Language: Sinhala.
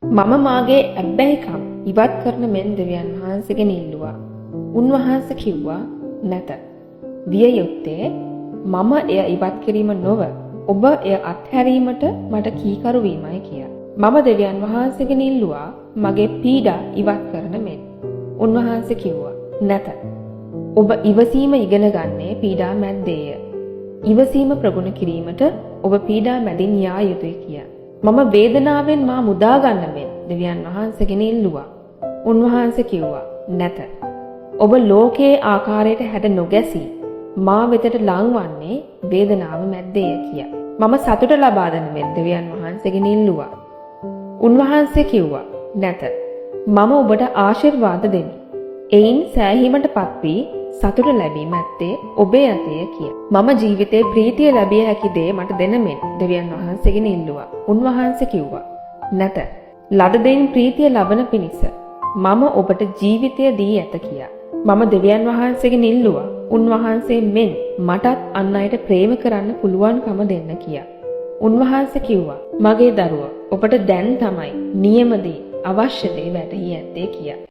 මම මාගේ ඇබ්බැහිකම් ඉවත් කරන මෙන් දෙවියන් වහන්සේගෙන් ඉල්ලුවා. උන්වහන්සේ කිව්වා නැත. විය යුත්තේ මම එය ඉවත් කිරීම නොව ඔබ එය අත්හැරීමට මට කීකරු වීමයි කියා. මම දෙවියන් වහන්සේගෙන් ඉල්ලුවා මගේ පීඩා ඉවත් කරන මෙන්. උන්වහන්සේ කිව්වා නැත. ඔබ ඉවසීම ඉගෙන ගන්නේ පීඩා මැද්දේය. ඉවසීම ප්‍රගුණ කිරීමට ඔබ පීඩා මැදින් යා යුතුය කියා. මම වේදනාවෙන් මා මුදා ගන්න මෙන් දෙවියන් වහන්සේගෙන් ඉල්ලුවා. උන්වහන්සේ කිව්වා නැත. ඔබ ලෝකයේ ආකාරයට හැඩ නොගැසී මා වෙතට ලංවන්නේ වේදනාව මැද්දේය කියා. මම සතුට ලබා දෙන මෙන් දෙවියන් වහන්සේගෙන් ඉල්ලුවා. උන්වහන්සේ කිව්වා නැත. මම ඔබට ආශිර්වාද දෙමි. එයින් සෑහීමටපත් වී සතුට ලැබීම ඇත්තේ ඔබේ අතේ කියා. මම ජීවිතේ ප්‍රීතිය ලැබිය හැකි දේ මට දෙන මෙන් දෙවියන් වහන්සේගෙන් ඉල්ලුවා. උන්වහන්සේ කිව්වා නැත. ලද දෙයින් ප්‍රීතිය ලබන පිණිස මම ඔබට ජීවිතය දී ඇත කියා. මම දෙවියන් වහන්සේගෙන් ඉල්ලුවා. උන්වහන්සේ මෙන් මටත් අන් අයට ප්‍රේම කරන්න පුළුවන්කම දෙන්න කියා. උන්වහන්සේ කිව්වා මගේ දරුවා ඔබට දැන් තමයි නියම දේ අවශ්‍ය දේ වැටහි ඇත්තේ කියා.